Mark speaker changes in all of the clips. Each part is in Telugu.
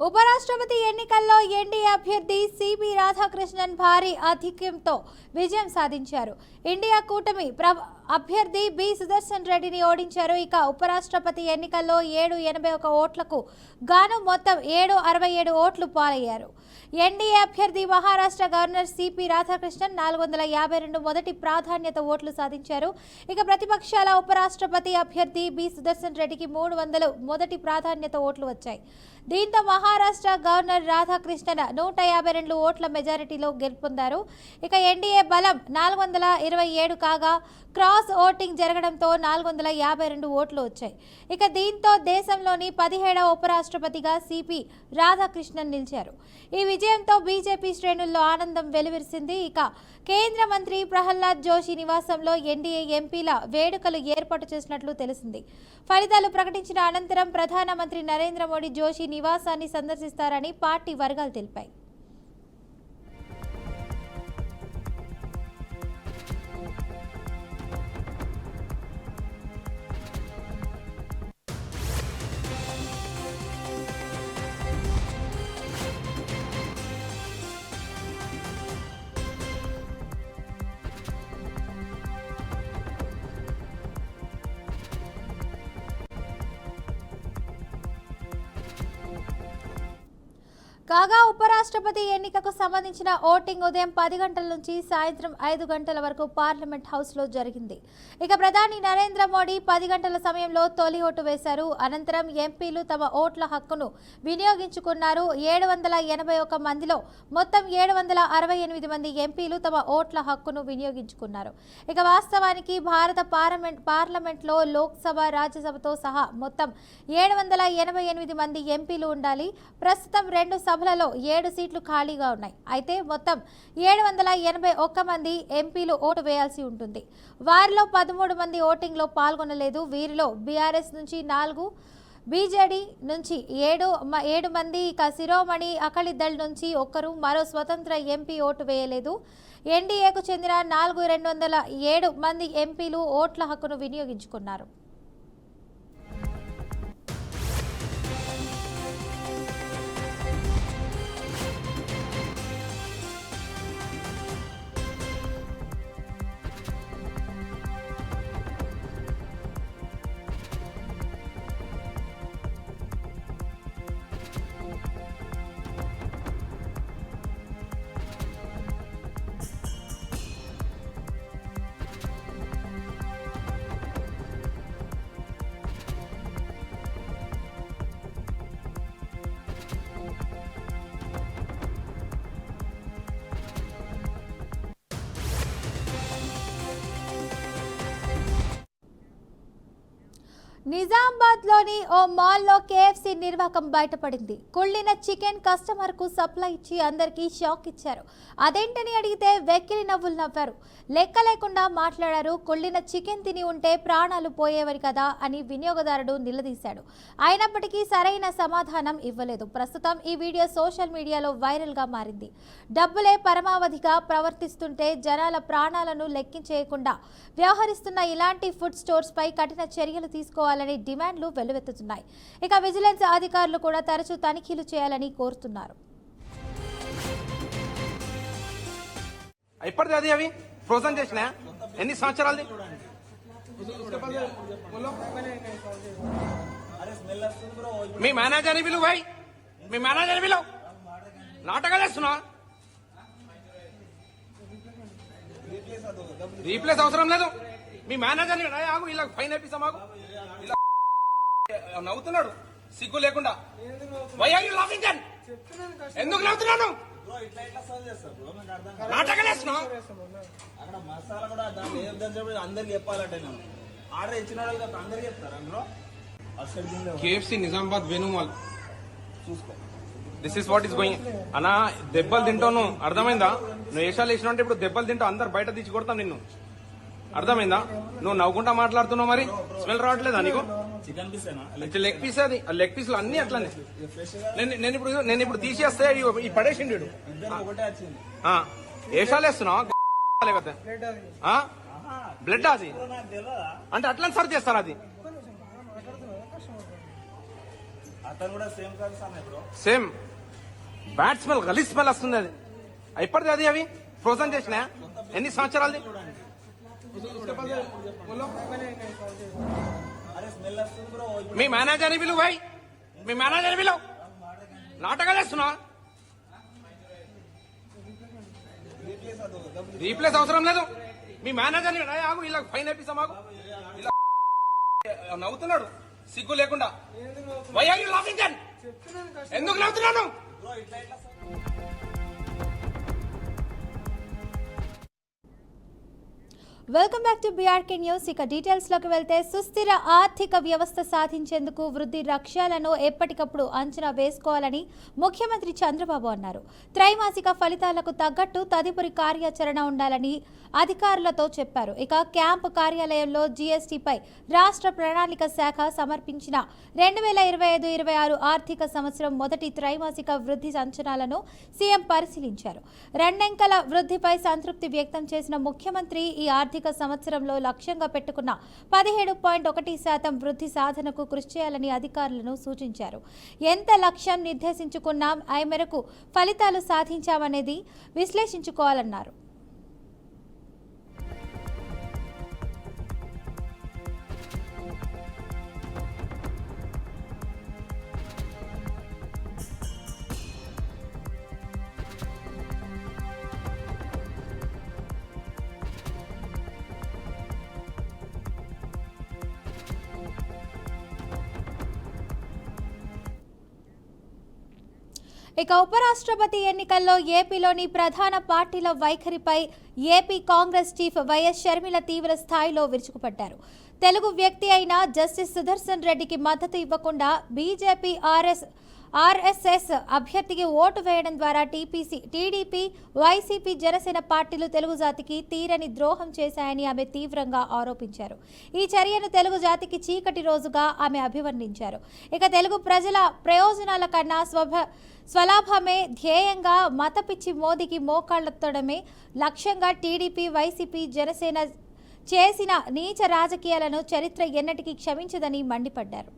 Speaker 1: ఉపరాష్ట్రపతి ఎన్నికల్లో ఎన్డీఏ అభ్యర్థి సిపి రాధాకృష్ణన్ భారీ ఆధిక్యంతో విజయం సాధించారు. ఇండియా కూటమి అభ్యర్థి బి సుదర్శన్ రెడ్డిని ఓడించారు. ఇక ఉపరాష్ట్రపతి ఎన్నికల్లో 781 ఓట్లకు గాను మొత్తం 767 ఓట్లు పాలయ్యారు. ఎన్డీఏ అభ్యర్థి మహారాష్ట్ర గవర్నర్ సిపి రాధాకృష్ణన్ 452 మొదటి ప్రాధాన్యత ఓట్లు సాధించారు. ఇక ప్రతిపక్షాల ఉపరాష్ట్రపతి అభ్యర్థి బి సుదర్శన్ రెడ్డికి 300 మొదటి ప్రాధాన్యత ఓట్లు వచ్చాయి. దీంతో మహారాష్ట్ర గవర్నర్ రాధాకృష్ణన్ 152 ఓట్ల మెజారిటీలో గెలుపొందారు. ఇక ఎన్డీఏ బలం 427 కాగా క్రాస్ ఓటింగ్ జరగడంతో 452 ఓట్లు వచ్చాయి. ఇక దీంతో దేశంలోని 17వ ఉపరాష్ట్రపతిగా సిపి రాధాకృష్ణన్ నిలిచారు. ఈ విజయంతో బీజేపీ శ్రేణుల్లో ఆనందం వెలువరిసింది. ఇక కేంద్ర మంత్రి ప్రహ్లాద్ జోషి నివాసంలో ఎన్డీఏ ఎంపీల వేడుకలు ఏర్పాటు చేసినట్లు తెలిసింది. ఫలితాలు ప్రకటించిన అనంతరం ప్రధానమంత్రి నరేంద్ర మోడీ జోషి నివాసాన్ని సందర్శిస్తారని పార్టీ వర్గాలు తెలిపాయి. కాగా ఉపరాష్ట్రపతి ఎన్నికకు సంబంధించిన ఓటింగ్ ఉదయం 10 గంటల నుంచి సాయంత్రం 5 గంటల వరకు పార్లమెంట్ హౌస్లో జరిగింది. ఇక ప్రధాని నరేంద్ర మోడీ 10 గంటల సమయంలో తొలి ఓటు వేశారు. అనంతరం ఎంపీలు తమ ఓట్ల హక్కును వినియోగించుకున్నారు. 781 మందిలో మొత్తం 768 మంది ఎంపీలు తమ ఓట్ల హక్కును వినియోగించుకున్నారు. ఇక వాస్తవానికి భారత పార్లమెంట్లో లోక్సభ, రాజ్యసభతో సహా మొత్తం 788 మంది ఎంపీలు ఉండాలి. ప్రస్తుతం 2 సభలలో 7 సీట్లు ఖాళీగా ఉన్నాయి. అయితే మొత్తం 781 మంది ఎంపీలు ఓటు వేయాల్సి ఉంటుంది. వారిలో 13 మంది ఓటింగ్లో పాల్గొనలేదు. వీరిలో బీఆర్ఎస్ నుంచి 4, బీజేడీ నుంచి 7 మంది, ఇక శిరోమణి అకాలీదళ్ నుంచి 1, మరో స్వతంత్ర ఎంపీ ఓటు వేయలేదు. ఎన్డీఏకు చెందిన 207 మంది ఎంపీలు ఓట్ల హక్కును వినియోగించుకున్నారు. నిజామాబాద్లోని ఓ మాల్లో కేఎఫ్సీ నిర్వాహకం బయటపడింది. కుళ్ళిన చికెన్ కస్టమర్కు సప్లై ఇచ్చి అందరికీ షాక్ ఇచ్చారు. అదేంటని అడిగితే వెక్కిలి నవ్వులు నవ్వారు. లెక్క లేకుండా మాట్లాడారు. కుళ్ళిన చికెన్ తిని ఉంటే ప్రాణాలు పోయేవని కదా అని వినియోగదారుడు నిలదీశాడు. అయినప్పటికీ సరైన సమాధానం ఇవ్వలేదు. ప్రస్తుతం ఈ వీడియో సోషల్ మీడియాలో వైరల్గా మారింది. డబ్బులే పరమావధిగా ప్రవర్తిస్తుంటే జనాల ప్రాణాలను లెక్కించేయకుండా వ్యవహరిస్తున్న ఇలాంటి ఫుడ్ స్టోర్స్ పై కఠిన చర్యలు తీసుకోవాలని డిమాండ్లు వెల్లువెత్తుతున్నాయి. ఇక విజిలెన్స్ అధికారులు కూడా తరచూ తనిఖీలు చేయాలని కోరుతున్నారు.
Speaker 2: అవి ఫ్రోజన్ చేసిన ఎన్ని సంవత్సరాలు మీ మేనేజర్ని పిలువు భాయ్, మీ మేనేజర్ని పిలువు. నాటకాలు వేస్తున్నా. రీప్లేస్ అవసరం లేదు. మీ మేనేజర్ని ఆగు, ఇలా ఫైన్ వేపిస్తా. మాకు ఇలా నవ్వుతున్నాడు సిగ్గు లేకుండా. Why are you laughing? ఎందుకు నవ్వుతున్నాను? కేఎఫ్సీ నిజామాబాద్ వేణుమాల్ చూసుకో. This is what is going. అన్నా దెబ్బలు తింటాను, అర్థమైందా? నువ్వు ఏషాలు వేసినా అంటే ఇప్పుడు దెబ్బలు తింటావు, అందరు బయట తీసి కొడతాం నిన్ను, అర్థమైందా? నువ్వు నవ్వుకుంటా మాట్లాడుతున్నావు, మరి స్మెల్ రావట్లేదా నీకు? లెగ్ పీస్ అది, లెగ్ పీసులు అన్ని అట్లనే. నేను ఇప్పుడు తీసేస్తే ఈ పడేసిండు. ఏషాలు వేస్తున్నావు, బ్లడ్ అది అంటే అట్లా సర్వ్ చేస్తారు. అది సేమ్ బ్యాడ్ స్మెల్, గలీజ్ స్మెల్ వస్తుంది. అది అయిపోతుంది. అది అవి ఫ్రోజన్ చేసిన ఎన్ని సంవత్సరాలది? మీ మేనేజర్ని పిలువు భాయ్, మీ మేనేజర్ని పిలువు. నాటకాలు వేస్తున్నా. రీప్లేస్ అవసరం లేదు. మీ మేనేజర్ని ఆగు, ఇలా ఫైన్ వేపిస్తాం. మాకు ఇలా నవ్వుతున్నాడు సిగ్గు లేకుండా. Why are you laughing? ఎందుకు నవ్వుతున్నాను?
Speaker 1: Welcome back to BRK news. ఇక డీటెయిల్స్ లోకి వెళ్తే, సుస్థిర ఆర్థిక వ్యవస్థ సాధించేందుకు వృద్ధి లక్ష్యాలను ఎప్పటికప్పుడు అంచనా వేసుకోవాలని ముఖ్యమంత్రి చంద్రబాబు అన్నారు. త్రైమాసిక ఫలితాలకు తగ్గట్టు తదుపరి కార్యాచరణ ఉండాలని అధికారులతో చెప్పారు. ఇక క్యాంపు కార్యాలయంలో జీఎస్టీపై రాష్ట్ర ప్రణాళిక శాఖ సమర్పించిన 2025-26 ఆర్థిక సంవత్సరం మొదటి త్రైమాసిక వృద్ధి అంచనాలను సీఎం పరిశీలించారు. రెండంకెల వృద్ధిపై సంతృప్తి వ్యక్తం చేసిన ముఖ్యమంత్రి ఈ ఆర్థిక సంవత్సరంలో లక్ష్యంగా పెట్టుకున్న 17.1% వృద్ధి సాధనకు కృషి చేయాలని అధికారులను సూచించారు. ఎంత లక్ష్యం నిర్దేశించుకున్నాం, ఆ మేరకు ఫలితాలు సాధించామనేది విశ్లేషించుకోవాలన్నారు. ఇక ఉపరాష్ట్రపతి ఎన్నికల్లో ఏపీలోని ప్రధాన పార్టీల వైఖరిపై ఏపీ కాంగ్రెస్ చీఫ్ వైఎస్ షర్మిల తీవ్ర స్థాయిలో విరుచుకుపడ్డారు. తెలుగు వ్యక్తి అయిన జస్టిస్ సుదర్శన్ రెడ్డికి మద్దతు ఇవ్వకుండా బీజేపీ ఆర్ఎస్ఎస్ అభ్యర్థికి ఓటు వేయడం ద్వారా టీడీపీ, వైసీపీ, జనసేన పార్టీలు తెలుగు జాతికి తీరని ద్రోహం చేశాయని ఆమె తీవ్రంగా ఆరోపించారు. ఈ చర్యను తెలుగు జాతికి చీకటి రోజుగా ఆమె అభివర్ణించారు. ఇక తెలుగు ప్రజల ప్రయోజనాల కన్నా స్వలాభమే ధ్యేయంగా మతపిచ్చి మోదీకి మోకాళ్ళెత్తడమే లక్ష్యంగా టీడీపీ, వైసీపీ, జనసేన చేసిన నీచ రాజకీయాలను చరిత్ర ఎన్నటికీ క్షమించదని మండిపడ్డారు.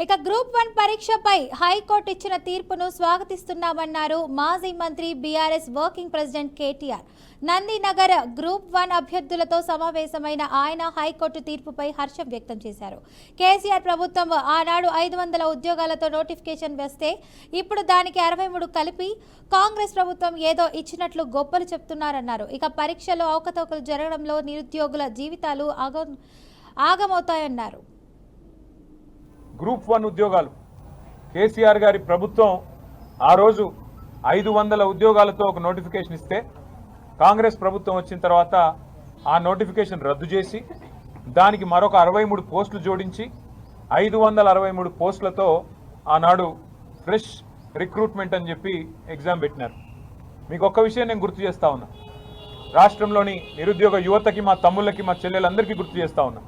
Speaker 1: ఇక గ్రూప్ 1 పరీక్షపై హైకోర్టు ఇచ్చిన తీర్పును స్వాగతిస్తున్నామన్నారు మాజీ మంత్రి BRS working president KTR. Nandinagar group 1 అభ్యర్థులతో సమావేశమైన ఆయన హైకోర్టు తీర్పుపై హర్షం వ్యక్తం చేశారు. కేసీఆర్ ప్రభుత్వం ఆనాడు 500 ఉద్యోగాలతో నోటిఫికేషన్ వేస్తే ఇప్పుడు దానికి 63 కలిపి కాంగ్రెస్ ప్రభుత్వం ఏదో ఇచ్చినట్లు గొప్పలు చెప్తున్నారన్నారు. ఇక పరీక్షలో అవకతవకలు జరగడంలో నిరుద్యోగుల జీవితాలు ఆగమవుతాయన్నారు.
Speaker 3: గ్రూప్ 1 ఉద్యోగాలు కేసీఆర్ గారి ప్రభుత్వం ఆ రోజు 500 ఉద్యోగాలతో ఒక నోటిఫికేషన్ ఇస్తే కాంగ్రెస్ ప్రభుత్వం వచ్చిన తర్వాత ఆ నోటిఫికేషన్ రద్దు చేసి దానికి మరొక 63 పోస్టులు జోడించి 563 పోస్టులతో ఆనాడు ఫ్రెష్ రిక్రూట్మెంట్ అని చెప్పి ఎగ్జామ్ పెట్టినారు. మీకు ఒక్క విషయం నేను గుర్తు చేస్తా ఉన్నా. రాష్ట్రంలోని నిరుద్యోగ యువతకి, మా తమ్ముళ్ళకి, మా చెల్లెలందరికీ గుర్తు చేస్తా ఉన్నా.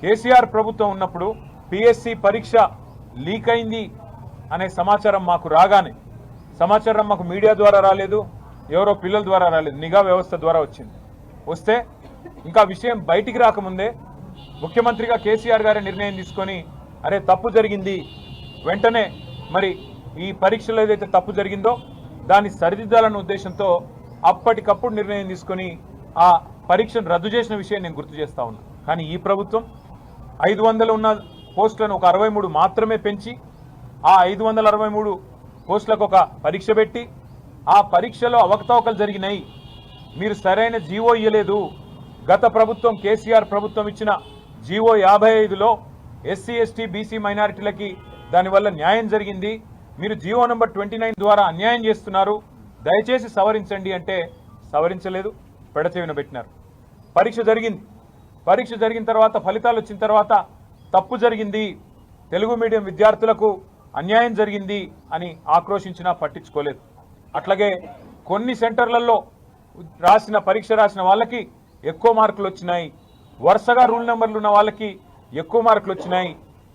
Speaker 3: కేసీఆర్ ప్రభుత్వం ఉన్నప్పుడు పిఎస్సి పరీక్ష లీక్ అయింది అనే సమాచారం మాకు రాగానే, సమాచారం మాకు మీడియా ద్వారా రాలేదు, ఎవరో పిల్లల ద్వారా రాలేదు, నిఘా వ్యవస్థ ద్వారా వచ్చింది. వస్తే ఇంకా విషయం బయటికి రాకముందే ముఖ్యమంత్రిగా కేసీఆర్ గారి నిర్ణయం తీసుకొని అరే తప్పు జరిగింది, వెంటనే మరి ఈ పరీక్షలో ఏదైతే తప్పు జరిగిందో దాన్ని సరిదిద్దాలన్న ఉద్దేశంతో అప్పటికప్పుడు నిర్ణయం తీసుకొని ఆ పరీక్షను రద్దు చేసిన విషయం నేను గుర్తు చేస్తా ఉన్నా. కానీ ఈ ప్రభుత్వం 500 ఉన్న పోస్టులను ఒక 63 మాత్రమే పెంచి ఆ 563 పోస్టులకు ఒక పరీక్ష పెట్టి ఆ పరీక్షలో అవకతవకలు జరిగినాయి, మీరు సరైన జీవో ఇవ్వలేదు, గత ప్రభుత్వం కేసీఆర్ ప్రభుత్వం ఇచ్చిన జీవో 55లో ఎస్సీ, ఎస్టీ, బీసీ మైనారిటీలకి దానివల్ల న్యాయం జరిగింది, మీరు జీవో నెంబర్ 29 ద్వారా అన్యాయం చేస్తున్నారు, దయచేసి సవరించండి అంటే సవరించలేదు, పెడచెవిన పెట్టినారు. పరీక్ష జరిగిన తర్వాత ఫలితాలు వచ్చిన తర్వాత తప్పు జరిగింది, తెలుగు మీడియం విద్యార్థులకు అన్యాయం జరిగింది అని ఆక్రోశించినా పట్టించుకోలేదు. అట్లాగే కొన్ని సెంటర్లలో పరీక్ష రాసిన వాళ్ళకి ఎక్కువ మార్కులు వచ్చినాయి, వరుసగా రూల్ నెంబర్లు ఉన్న వాళ్ళకి ఎక్కువ మార్కులు వచ్చినాయి.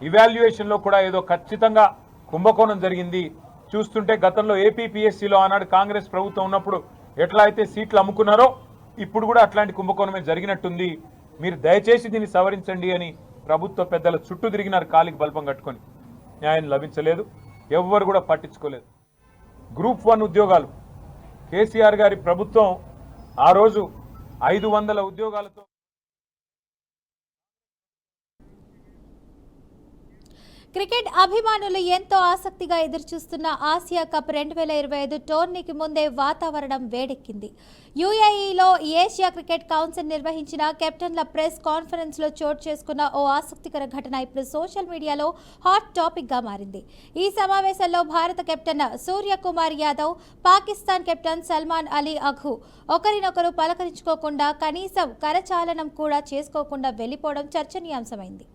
Speaker 3: ఇవాల్యుయేషన్లో కూడా ఏదో ఖచ్చితంగా కుంభకోణం జరిగింది. చూస్తుంటే గతంలో ఏపీపీఎస్సీలో ఆనాడు కాంగ్రెస్ ప్రభుత్వం ఉన్నప్పుడు ఎట్లా అయితే సీట్లు అమ్ముకున్నారో ఇప్పుడు కూడా అట్లాంటి కుంభకోణమే జరిగినట్టుంది. మీరు దయచేసి దీన్ని సవరించండి అని ప్రభుత్వ పెద్దల చుట్టూ తిరిగినారు కాలికి బల్పం కట్టుకొని. న్యాయం లభించలేదు, ఎవ్వరు కూడా పట్టించుకోలేదు. గ్రూప్ 1 ఉద్యోగాలు కేసీఆర్ గారి ప్రభుత్వం ఆ రోజు 500 ఉద్యోగాలతో
Speaker 1: క్రికెట్ అభిమానులు ఎంతో ఆసక్తిగా ఎదురుచూస్తున్న ఆసియా కప్ 2025 టోర్నీకి ముందే వాతావరణం వేడెక్కింది. యుఏఈలో ఏషియా క్రికెట్ కౌన్సిల్ నిర్వహించిన కెప్టెన్ల ప్రెస్ కాన్ఫరెన్స్ లో చోటు చేసుకున్న ఓ ఆసక్తికర ఘటన ఇప్పుడు సోషల్ మీడియాలో హాట్ టాపిక్ గా మారింది. ఈ సమావేశంలో భారత కెప్టెన్ సూర్యకుమార్ యాదవ్, పాకిస్తాన్ కెప్టెన్ సల్మాన్ అలీ అఘు ఒకరినొకరు పలకరించుకోకుండా, కనీసం కరచాలనం కూడా చేసుకోకుండా వెళ్లిపోవడం చర్చనీయాంశమైంది.